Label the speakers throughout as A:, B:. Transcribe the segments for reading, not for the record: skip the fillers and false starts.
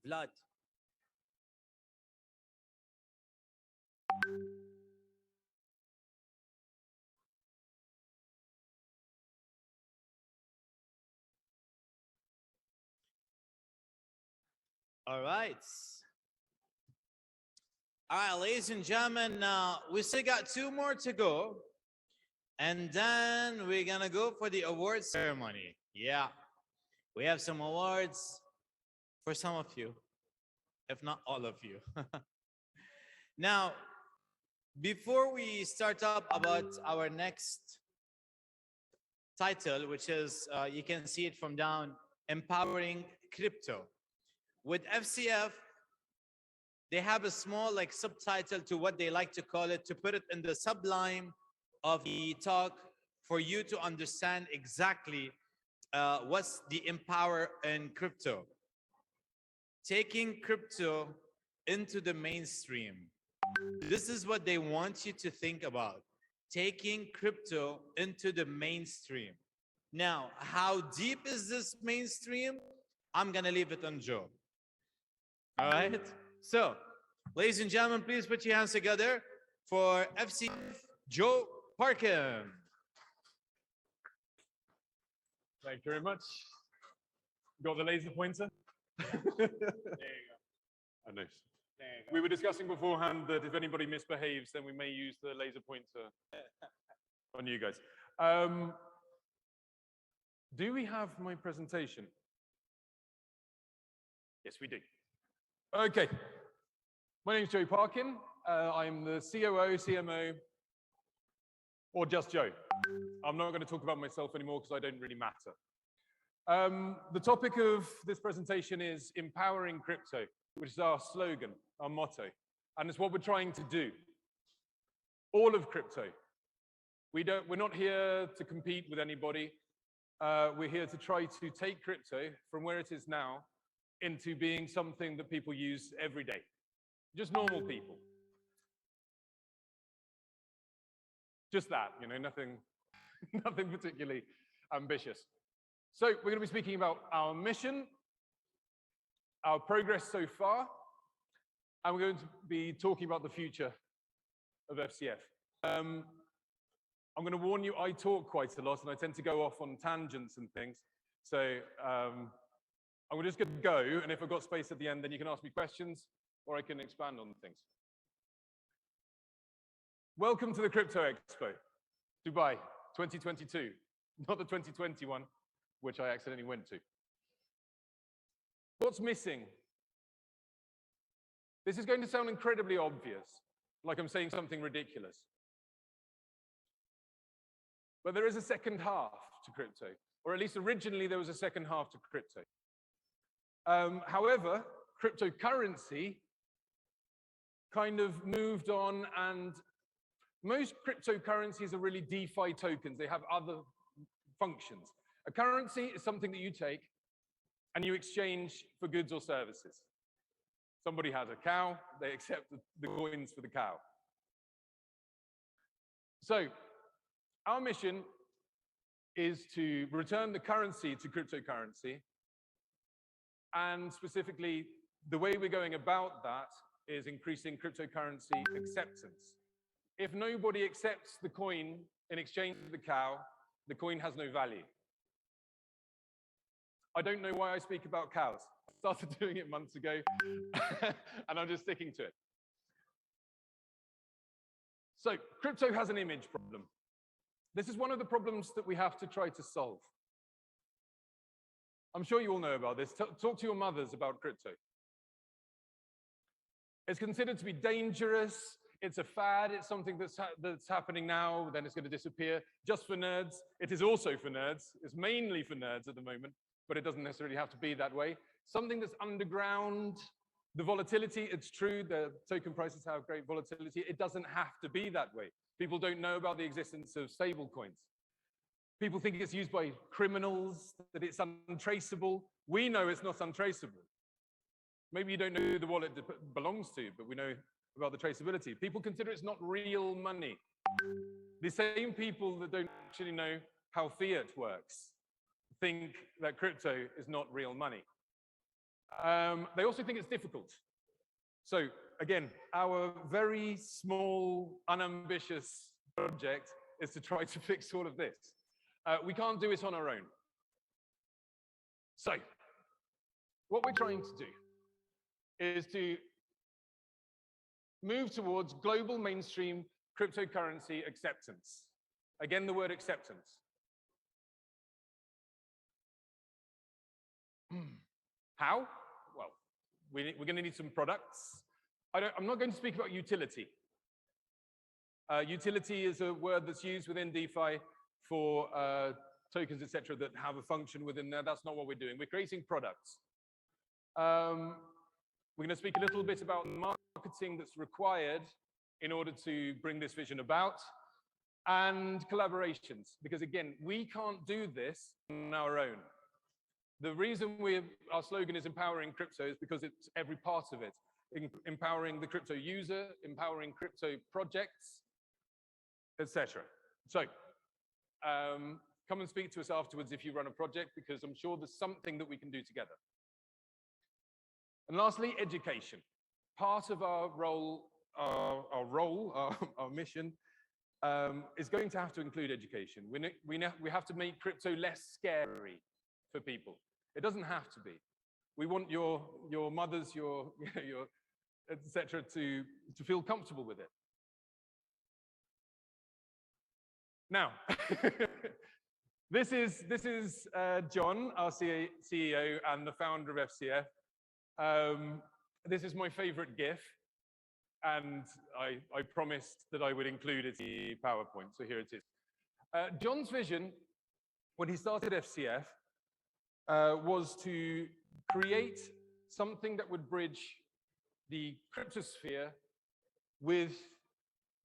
A: Vlad. All right. All right, ladies and gentlemen, we still got two more to go. And then we're going to go for the award ceremony. Yeah, we have some awards for some of you, if not all of you. Now, before we start up about our next title, which is, you can see it from down, Empowering Crypto. With FCF, they have a small like subtitle to what they like to call it, to put it in the sublime of the talk for you to understand exactly what's the empower in crypto. Taking crypto into the mainstream. This is what they want you to think about. Taking crypto into the mainstream. Now, how deep is this mainstream? I'm gonna leave it on Joe. All right? So, ladies and gentlemen, please put your hands together for FCF Joe Parkin.
B: Thank you very much. Got the laser pointer? There you go. Oh, nice. We were discussing beforehand that if anybody misbehaves, then we may use the laser pointer on you guys. Do we have my presentation? Yes, we do. Okay. My name is Joe Parkin. I'm the COO, CMO, or just Joe. I'm not going to talk about myself anymore because I don't really matter. The topic of this presentation is empowering crypto, which is our slogan, our motto, and it's what we're trying to do. All of crypto. We're not here to compete with anybody. We're here to try to take crypto from where it is now into being something that people use every day. Just normal people. Just that, you know, nothing particularly ambitious. So we're going to be speaking about our mission, our progress so far, and we're going to be talking about the future of FCF. I'm going to warn you, I talk quite a lot and I tend to go off on tangents and things. So I'm just going to go, and if I've got space at the end, then you can ask me questions or I can expand on things. Welcome to the Crypto Expo, Dubai 2022, not the 2021, which I accidentally went to. What's missing? This is going to sound incredibly obvious, like I'm saying something ridiculous. But there is a second half to crypto, or at least originally there was a second half to crypto. However, cryptocurrency kind of moved on, and most cryptocurrencies are really DeFi tokens. They have other functions. A currency is something that you take and you exchange for goods or services. Somebody has a cow, they accept the coins for the cow. So our mission is to return the currency to cryptocurrency. And specifically, the way we're going about that is increasing cryptocurrency acceptance. If nobody accepts the coin in exchange for the cow, the coin has no value. I don't know why I speak about cows. I started doing it months ago, and I'm just sticking to it. So, crypto has an image problem. This is one of the problems that we have to try to solve. I'm sure you all know about this. Talk to your mothers about crypto. It's considered to be dangerous. It's a fad. It's something that's happening now, then it's going to disappear. Just for nerds. It is also for nerds. It's mainly for nerds at the moment, but it doesn't necessarily have to be that way. Something that's underground. The volatility, it's true, the token prices have great volatility. It doesn't have to be that way. People don't know about the existence of stable coins. People think it's used by criminals, that it's untraceable. We know it's not untraceable. Maybe you don't know who the wallet belongs to, but we know about the traceability. People consider it's not real money. The same people that don't actually know how fiat works think that crypto is not real money. They also think it's difficult. So again, our very small, unambitious project is to try to fix all of this. We can't do it on our own. So what we're trying to do is to move towards global mainstream cryptocurrency acceptance. Again, the word acceptance. How? Well, we're going to need some products. I'm not going to speak about utility. Utility is a word that's used within DeFi for tokens, etc., that have a function within there. That's not what we're doing. We're creating products. We're going to speak a little bit about marketing that's required in order to bring this vision about, and collaborations, because again, we can't do this on our own. The reason our slogan is empowering crypto is because it's every part of it. Empowering the crypto user, empowering crypto projects, etc. So come and speak to us afterwards if you run a project, because I'm sure there's something that we can do together. And lastly, education. Part of our role, our mission, is going to have to include education. We have to make crypto less scary for people. It doesn't have to be. We want your mothers, your etc. to feel comfortable with it. Now, this is John, our CEO and the founder of FCF. This is my favorite GIF, and I promised that I would include it in the PowerPoint, so here it is. John's vision, when he started FCF, was to create something that would bridge the cryptosphere with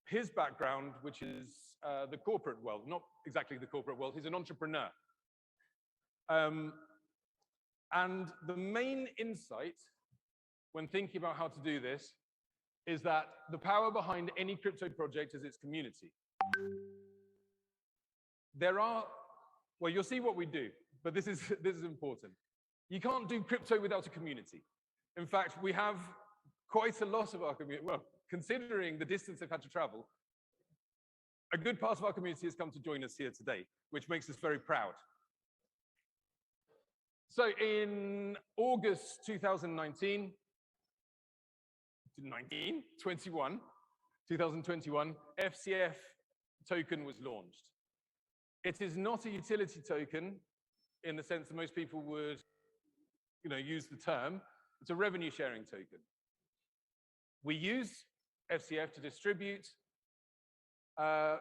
B: his background, which is the corporate world. Not exactly the corporate world, he's an entrepreneur. And the main insight when thinking about how to do this is that the power behind any crypto project is its community. Well, you'll see what we do, but this is important. You can't do crypto without a community. In fact, we have quite a lot of our community, well, considering the distance they've had to travel, a good part of our community has come to join us here today, which makes us very proud. So in August 2021, FCF token was launched. It is not a utility token in the sense that most people would, use the term. It's a revenue sharing token. We use FCF to distribute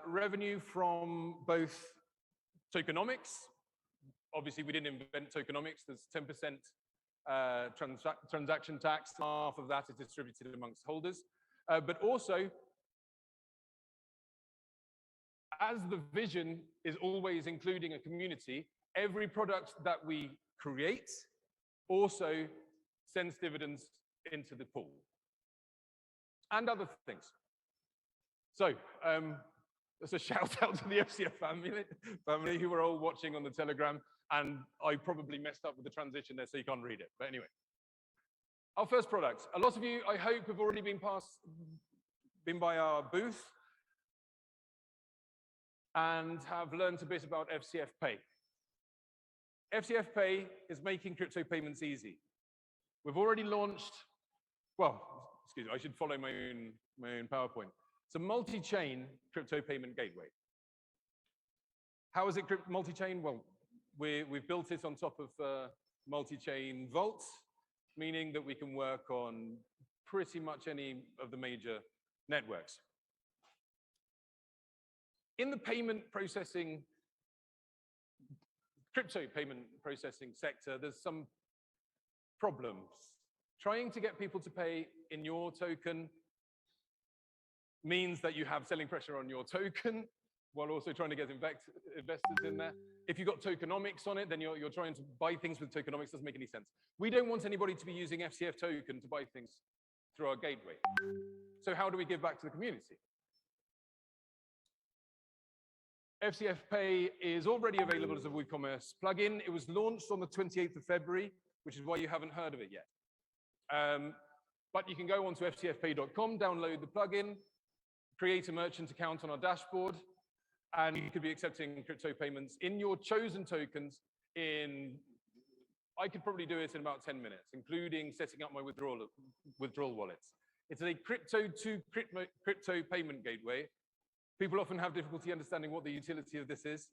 B: revenue from both tokenomics. Obviously, we didn't invent tokenomics. There's 10% transaction tax. Half of that is distributed amongst holders. But also, as the vision is always including a community, every product that we create also sends dividends into the pool. And other things. So, there's a shout out to the FCF family who are all watching on the Telegram, and I probably messed up with the transition there, so you can't read it. But anyway, our first product. A lot of you, I hope, have already been by our booth and have learned a bit about FCF Pay. FCF Pay is making crypto payments easy. We've already launched, well, excuse me, I should follow my own PowerPoint. It's a multi-chain crypto payment gateway. How is it multi-chain? Well, we've built it on top of multi-chain vaults, meaning that we can work on pretty much any of the major networks. In the crypto payment processing sector, there's some problems. Trying to get people to pay in your token means that you have selling pressure on your token while also trying to get investors in there. If you've got tokenomics on it, then you're trying to buy things with tokenomics. Doesn't make any sense. We don't want anybody to be using FCF token to buy things through our gateway. So how do we give back to the community? FCF Pay is already available as a WooCommerce plugin. It was launched on the 28th of February. which is why you haven't heard of it yet. But you can go onto fcfpay.com, download the plugin, create a merchant account on our dashboard, and you could be accepting crypto payments in your chosen tokens I could probably do it in about 10 minutes, including setting up my withdrawal wallets. It's a crypto to crypto payment gateway. People often have difficulty understanding what the utility of this is.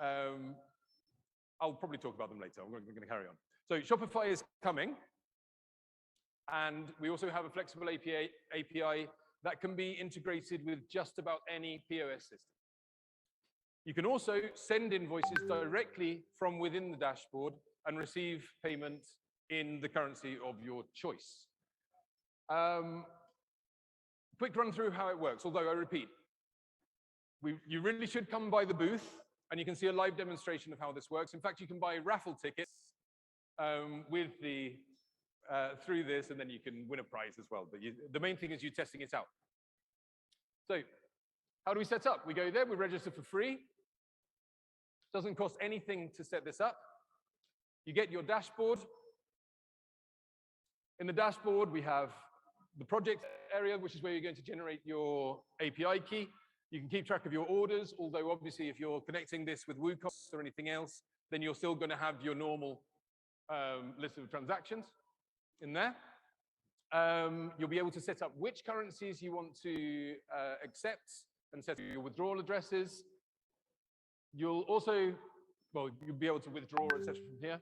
B: I'll probably talk about them later. We're going to carry on. So Shopify is coming. And we also have a flexible API that can be integrated with just about any POS system. You can also send invoices directly from within the dashboard and receive payment in the currency of your choice. Quick run through how it works, although I repeat, you really should come by the booth and you can see a live demonstration of how this works. In fact, you can buy raffle tickets through this, and then you can win a prize as well. But the main thing is you testing it out. So how do we set up? We go there, we register for free. Doesn't cost anything to set this up. You get your dashboard. In the dashboard, we have the project area, which is where you're going to generate your API key. You can keep track of your orders, although obviously if you're connecting this with WooCommerce or anything else, then you're still going to have your normal list of transactions in there. You'll be able to set up which currencies you want to accept and set your withdrawal addresses. You'll also, well, you'll be able to withdraw, etc. from here.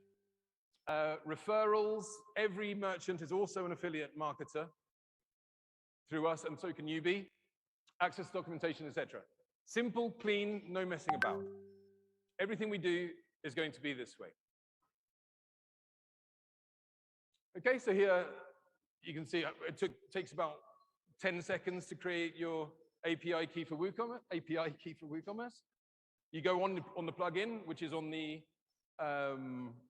B: Referrals, every merchant is also an affiliate marketer through us, and so can you be. Access documentation, etc. Simple, clean, no messing about. Everything we do is going to be this way. Okay, so here you can see it takes about 10 seconds to create your API key for WooCommerce. You go on the plugin, which is on the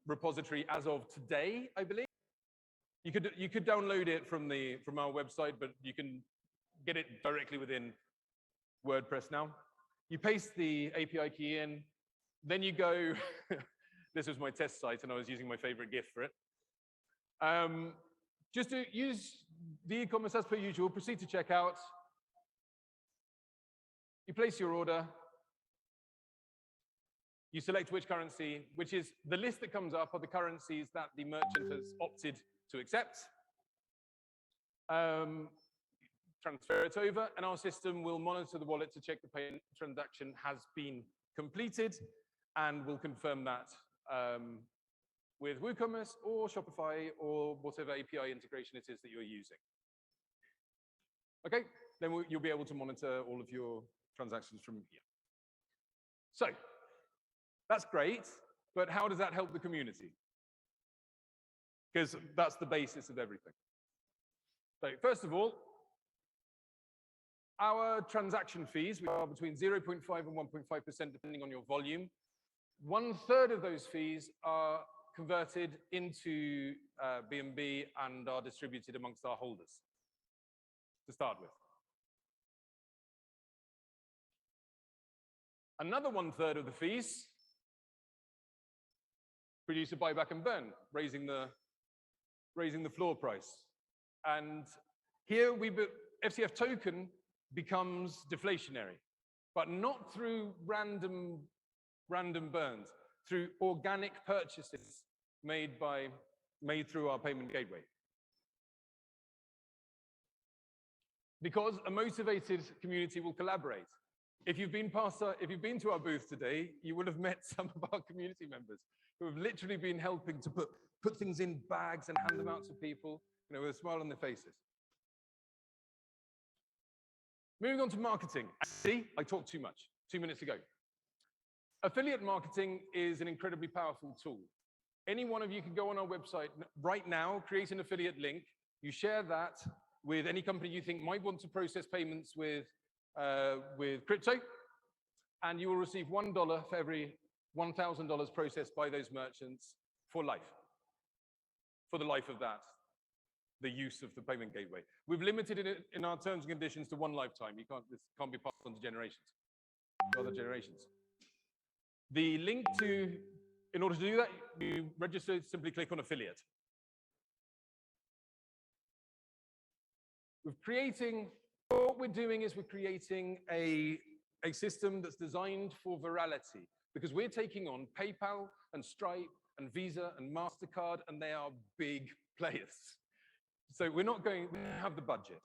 B: repository as of today, I believe. You could download it from our website, but you can get it directly within WordPress now. You paste the API key in, then you go. This was my test site, and I was using my favorite GIF for it. Just to use the e-commerce as per usual, proceed to checkout. You place your order. You select which currency, which is the list that comes up are the currencies that the merchant has opted to accept. Transfer it over, and our system will monitor the wallet to check the payment transaction has been completed, and we'll confirm that with WooCommerce or Shopify or whatever API integration it is that you're using. Okay, then you'll be able to monitor all of your transactions from here. So that's great, but how does that help the community? Because that's the basis of everything. So first of all, our transaction fees, which are between 0.5 and 1.5% depending on your volume, 1/3 of those fees are converted into BNB and are distributed amongst our holders to start with. Another 1/3 of the fees produce a buyback and burn, raising the floor price. And here FCF token becomes deflationary, but not through random burns, through organic purchases made through our payment gateway. Because a motivated community will collaborate. If you've been to our booth today, you will have met some of our community members who have literally been helping to put things in bags and hand them out to people, with a smile on their faces. Moving on to marketing. See, I talked too much 2 minutes ago. Affiliate marketing is an incredibly powerful tool. Any one of you can go on our website right now, create an affiliate link. You share that with any company you think might want to process payments with crypto, and you will receive $1 for every $1,000 processed by those merchants for life, for the life of the use of the payment gateway. We've limited it in our terms and conditions to 1 lifetime. This can't be passed on to other generations. The link in order to do that, you register, simply click on affiliate. What we're doing is we're creating a system that's designed for virality, because we're taking on PayPal and Stripe and Visa and MasterCard, and they are big players. So we don't have the budget,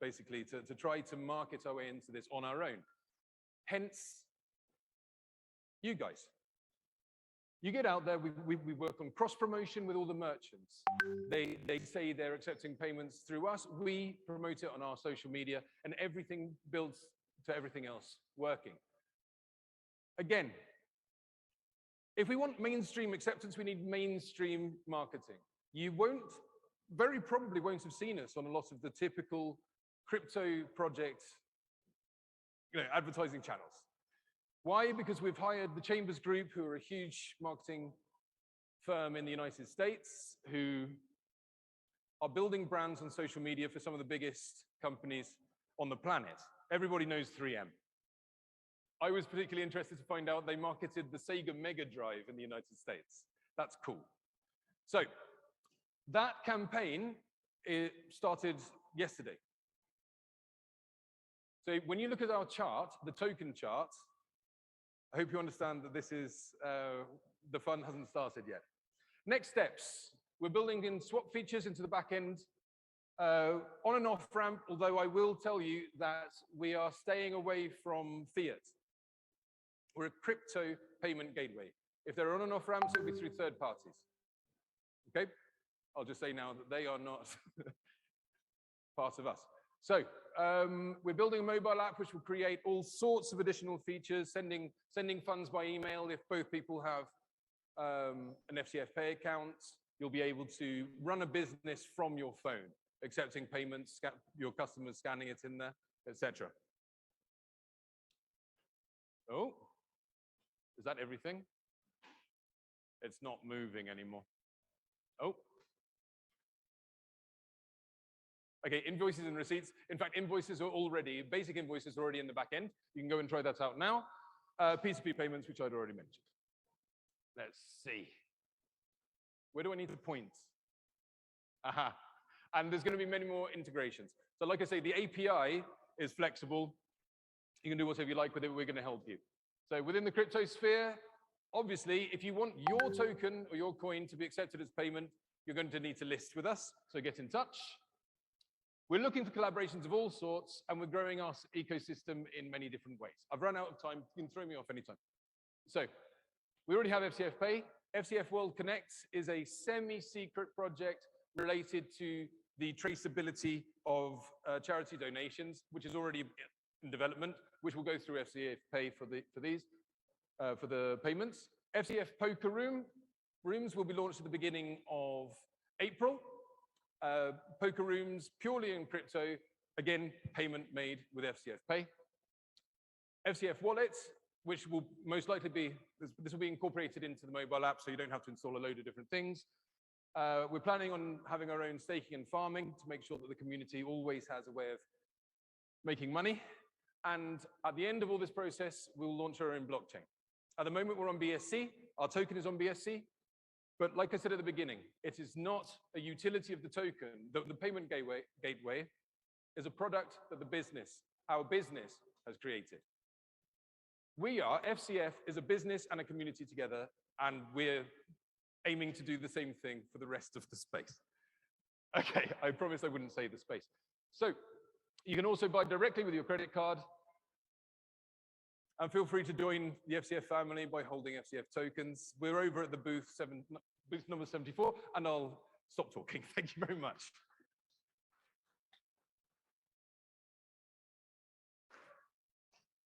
B: basically, to try to market our way into this on our own. Hence, you guys. You get out there, we work on cross-promotion with all the merchants. They say they're accepting payments through us. We promote it on our social media, and everything builds to everything else working. Again, if we want mainstream acceptance, we need mainstream marketing. You very probably won't have seen us on a lot of the typical crypto project advertising channels. Why? Because we've hired the Chambers Group, who are a huge marketing firm in the United States, who are building brands on social media for some of the biggest companies on the planet. Everybody knows 3M. I was particularly interested to find out they marketed the Sega Mega Drive in the United States. That's cool. So that campaign started yesterday. So when you look at our chart, the token chart, I hope you understand that this is, the fun hasn't started yet. Next steps, we're building in swap features into the back end, on and off ramp, although I will tell you that we are staying away from fiat. We're a crypto payment gateway. If there are on and off ramps, it'll be through third parties. Okay? I'll just say now that they are not part of us. So we're building a mobile app which will create all sorts of additional features, sending funds by email. If both people have an FCF Pay account, you'll be able to run a business from your phone, accepting payments, your customers scanning it in there, etc. Oh, is that everything? It's not moving anymore. Oh. Okay, invoices and receipts. In fact, invoices are already, basic invoices are already in the back end. You can go and try that out now. P2P payments, which I'd already mentioned. Let's see. Where do I need to point? Aha. And there's going to be many more integrations. So like I say, the API is flexible. You can do whatever you like with it. We're going to help you. So within the crypto sphere, obviously, if you want your token or your coin to be accepted as payment, you're going to need to list with us. So get in touch. We're looking for collaborations of all sorts, and we're growing our ecosystem in many different ways. I've run out of time. You can throw me off anytime. So we already have FCF Pay. FCF World Connect is a semi-secret project related to the traceability of charity donations, which is already in development, which will go through FCF Pay for the payments. FCF Poker Rooms will be launched at the beginning of April. Poker rooms purely in crypto, again, payment made with FCF Pay. FCF Wallet, which will most likely be, this will be incorporated into the mobile app, so you don't have to install a load of different things. We're planning on having our own staking and farming to make sure that the community always has a way of making money. And at the end of all this process, we'll launch our own blockchain. At the moment, we're on BSC. Our token is on BSC. But like I said at the beginning, it is not a utility of the token. The payment gateway is a product that our business has created. FCF is a business and a community together, and we're aiming to do the same thing for the rest of the space. Okay, I promised I wouldn't say the space. So you can also buy directly with your credit card. And feel free to join the FCF family by holding FCF tokens. We're over at the booth number 74, and I'll stop talking. Thank you very much.